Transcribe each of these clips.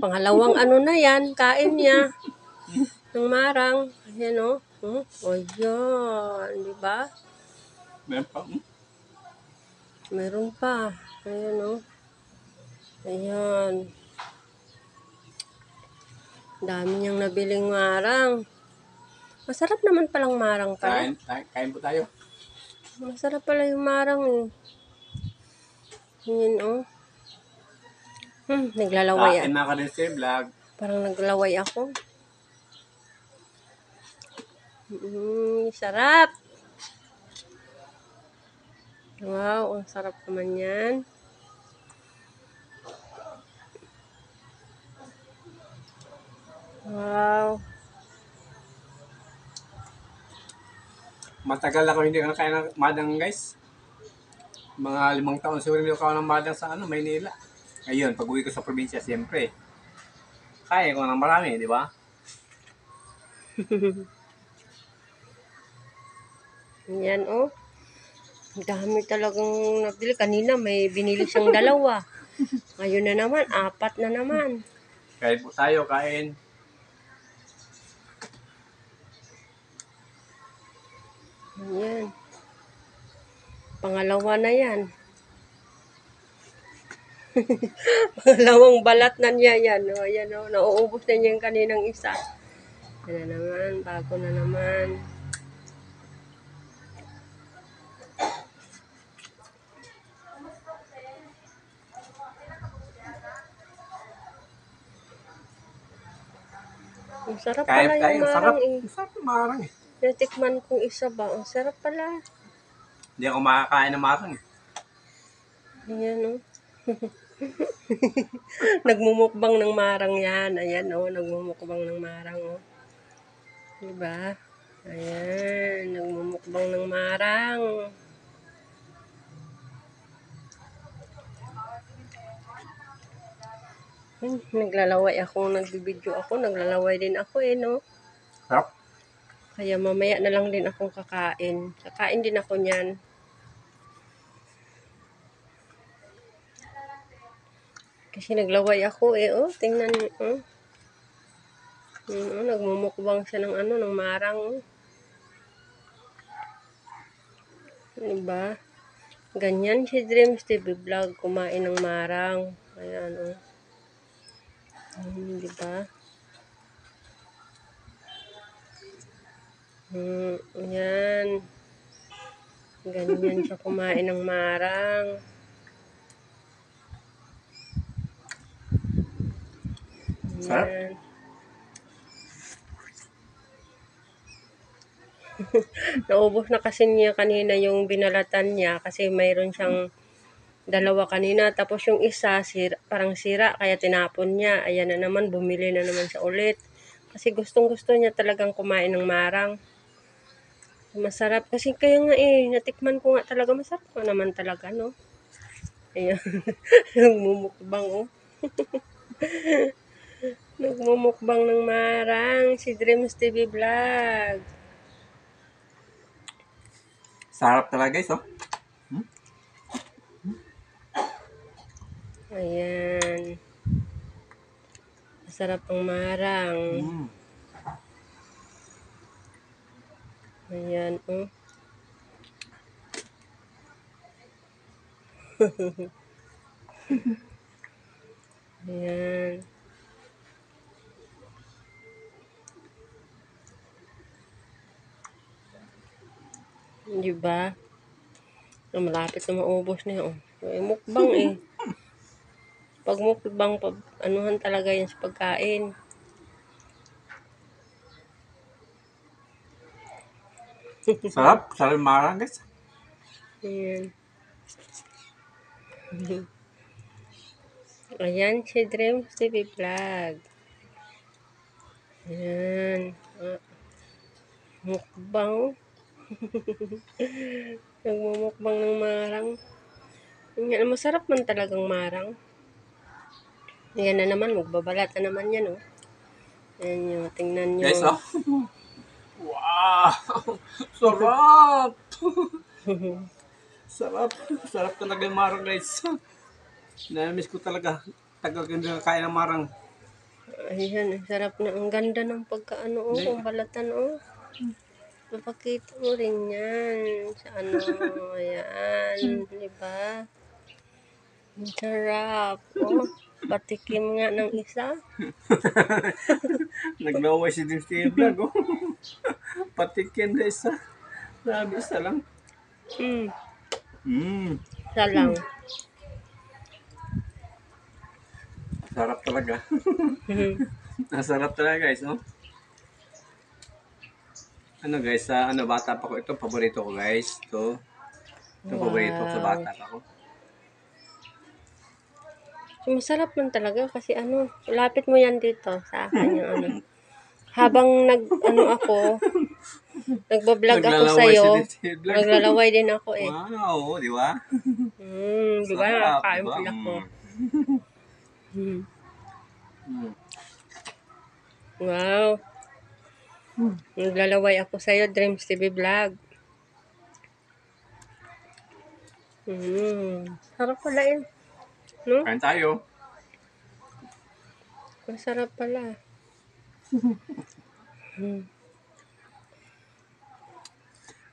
Pangalawang ano na yan, kain niya. Ng marang. Ayan o. Oh. Ayan. Diba? Meron pa. Meron pa. Ayan o. Ayan. Dami niyang nabiling marang. Masarap naman palang marang pala. Kain po tayo. Masarap pala yung marang eh. Ayan o. Naglalaway Kain na ka rin sa vlog. Parang naglalaway ako. Sarap. Wow, ang sarap naman yan. Wow. Matagal ako hindi ka nakain ng madang, guys. Mga 5 taon siguro hindi ako ng madang sa Maynila. Ngayon, pag uwi ko sa probinsya, siyempre, kaya ko ng marami, di ba? Yan oh. Dami talagang nabili. Kanina may binili siyang 2. Ngayon na naman, 4 na naman. Kain po tayo, kain. Ayan. Pangalawa na yan. Pangalawang balat na niya yan. O, ayan o. Nauubos na niya yung kaninang isa. Yan na naman. Bago na naman. Ang sarap pala yung marang eh. Sarap yung marang eh. Natikman kong isa ba? Ang sarap pala. Hindi ako makakain ng marang eh. Ayan o. Nagmumukbang ng marang yan. Ayan o. Nagmumukbang ng marang o. Diba? Ayan. Nagmumukbang ng marang. Naglalaway ako. Nagbibideo ako. Naglalaway din ako eh no. Sarap. Kaya mamaya na lang din akong kakain. Kakain din ako niyan. Kasi naglaway ako eh. Oh, tingnan niyo. Oh. Nagmumukbang siya ng ng marang. Oh. Diba? Ganyan si Dreams TV Vlog. Kumain ng marang. Ayan oh. Diba? Ayan. Ganyan siya kumain ng marang. Sarap. Naubos na kasi niya kanina yung binalatan niya kasi mayroon siyang 2 kanina. Tapos yung isa, parang sira kaya tinapon niya. Ayan na naman, bumili na naman siya ulit. Kasi gustong-gusto niya talagang kumain ng marang. Masarap. Kasi kaya nga eh, natikman ko nga talaga. Masarap pa naman talaga, no? Ayan. Nagmumukbang, oh. Nagmumukbang ng marang. Si Dreams TV Vlog. Sarap talaga guys, oh. Ayan. Masarap ang marang. Ayan, oh. Ayan. Diba? Malapit na maubos na yun. May mukbang eh. Pag mukbang, anuhan talaga yan sa pagkain. Sarap. Sarap yung marang guys. Ayan. Ayan si Dreams TV Vlog. Ayan. Mukbang. Nagmumukbang ng marang. Ayan, masarap man talagang marang. Ayan na naman, magbabalat na naman yan, oh. Ayan nyo, tingnan nyo. Guys, oh. Wow! Sarap! Sarap. Sarap talaga yung marang guys. Na-miss ko talaga. Tagal ko hindi nakain ng marang. Ayan, ang sarap na. Ang ganda ng pagkaano, oh, Hindi. ang balatan, oh. Papakita mo rin yan sa ano, ayan, di ba? Ang sarap, oh. Patikim nga ng isa. Naglaway si Dim Steve Vlog, oh. Patikin na isa. Sabi, isa lang. Hmm, Mm. isa lang. Sarap talaga. Nasarap talaga, guys, no? Ano, guys, sa ano, bata pa ko. Ito, paborito ko, guys. Ito paborito ko sa Wow. bata pa ko. So, masarap man talaga kasi ano, lapit mo yan dito sa akin yung ano. Habang ano ako, nagbablog ako Naglalaway si sa'yo, Dim Steve Vlog. naglalaway din ako eh. Wow, di ba? Di ba? Sarap, di Nakakain ba? pala ko. Hmm. Mm. Wow. Naglalaway ako sa'yo, Dreams TV Vlog. Sarap pala yun. No? Kain tayo. Masarap pala.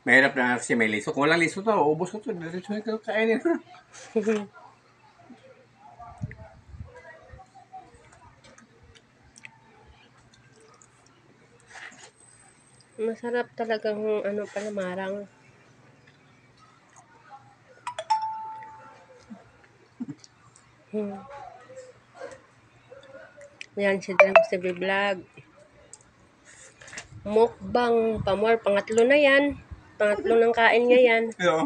Mahirap na kasi may liso. Kung walang liso to, ubos ko to. Diretso na ito kainin. Masarap talagang ano pala marang. Yan si Dreams TV Vlog. Mukbang pamor, pangatlo na yan. Pangatlo ng kain niya yan. Yo.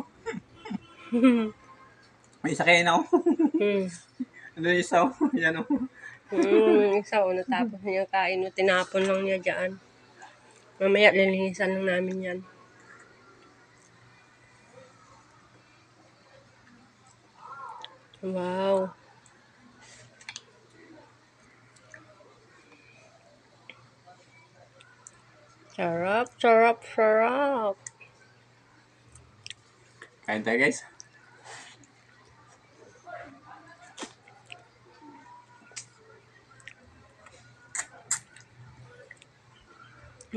May isa kayo na ako. Ano yung isa? Yan o. Isa natapos niya kain. Tinapon lang niya dyan. Mamaya lilinisan lang namin yan. Wow. Sarap, sarap, sarap. Kain tayo, guys.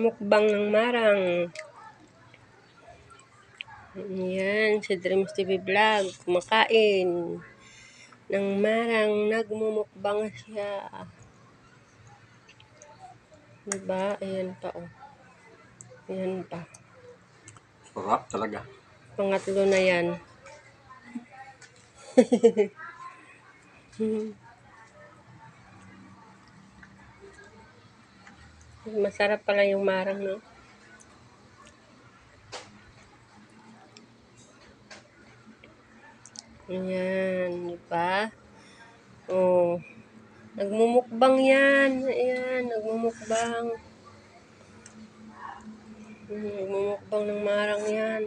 Mukbang ng marang. Yan, si Dreams TV Vlog. Kumakain ng marang. Nagmumukbang siya. Diba? Ayan pa, oh. Ayan pa. Sarap talaga. Pangatlo na yan. Masarap pala yung marang, no? Ayan, diba? Oh. Nagmumukbang yan. Ayan, nagmumukbang. Nagmumukbang ng marang yan.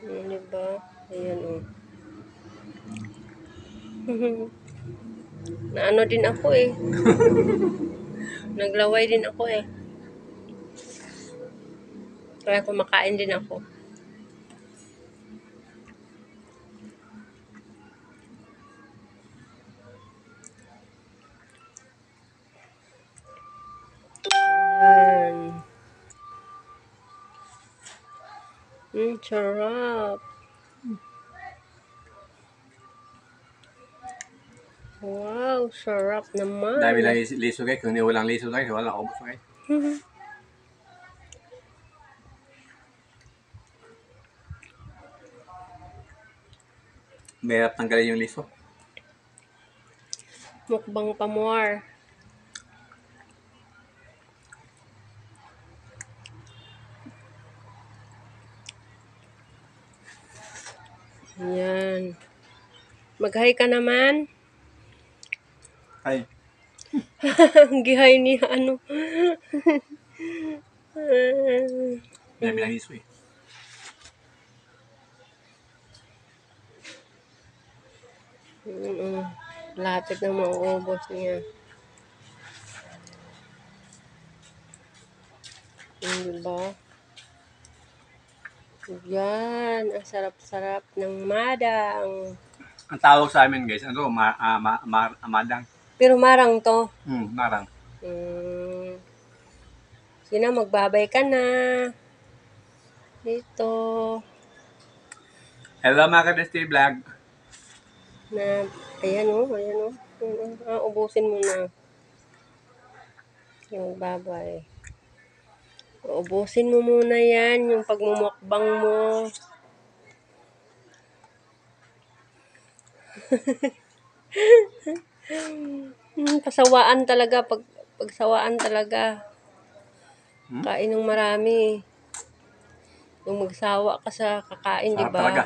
Diba? Ayan, oh. Naano din ako eh. Naglaway din ako eh. Kaya kumakain din ako. Ayan. Sarap. Wow, sarap naman. Dami lang liso, guys. Kung walang liso, guys, wala ubos, guys. Mahirap tanggalin yung liso. Mukbang pa more. Yan. Mag-hi ka naman. Ay. Gihay niya ano. Dami lang liso, eh. Lapit na mauubos niya. Diba? Yan. Ang sarap-sarap ng madang. Ang tawag sa amin guys, ano, madang. Pero marang to. Marang. Sige na, magbabay ka na. Dito. Hello mga ka-Desti Vlog. Na, ayan o, ayan o. Ubusin mo na. Yung babay. Ubusin mo muna yan, yung pagmumukbang mo. Pasawaan talaga, pagsawaan talaga. Kain ng marami. Yung magsawa ka sa kakain, di Sarap ba? talaga.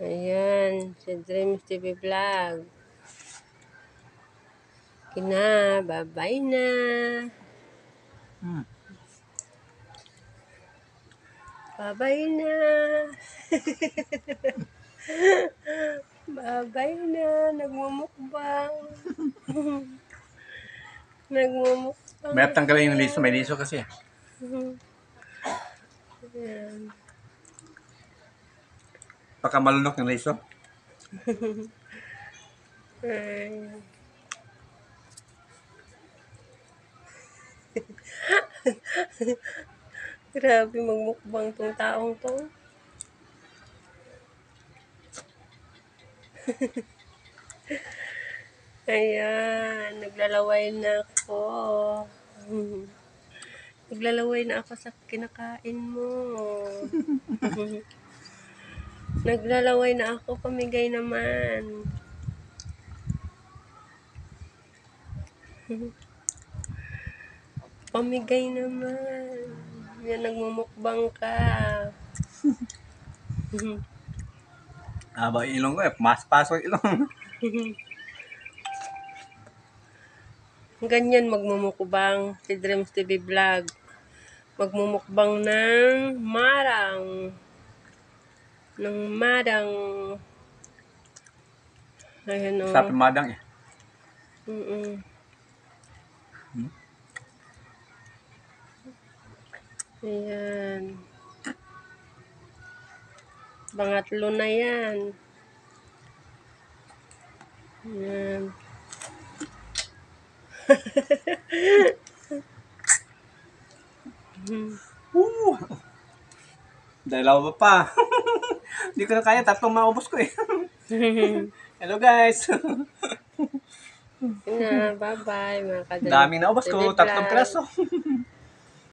Ayan, si Dreams TV Vlog. Kina, bye-bye na. Bye-bye na. Bye-bye na. Nagmumukbang. Nagmumukbang. May tanggalin yung liso. May liso kasi. Ayan. Baka malunok yung liso. Ayan. Grabe magmukbang tong taong to. Ayan, naglalaway na ako. Naglalaway na ako sa kinakain mo. Naglalaway na ako, pamigay naman. Pamigay naman. Yan, nagmumukbang ka. Aba, ilong ko eh. Mas-pasok ilong. Ganyan magmumukbang si Dreams TV Vlog. Magmumukbang ng marang. Ng marang. Ayan o. Sarap yung madang eh. Ayan. Pangatlo na yan. Ayan. Dalawa pa. Hindi ko na kaya. Tatlong maubos ko eh. Hello guys. Na, bye-bye mga kadal. Daming naubos ko. Tatlong piraso.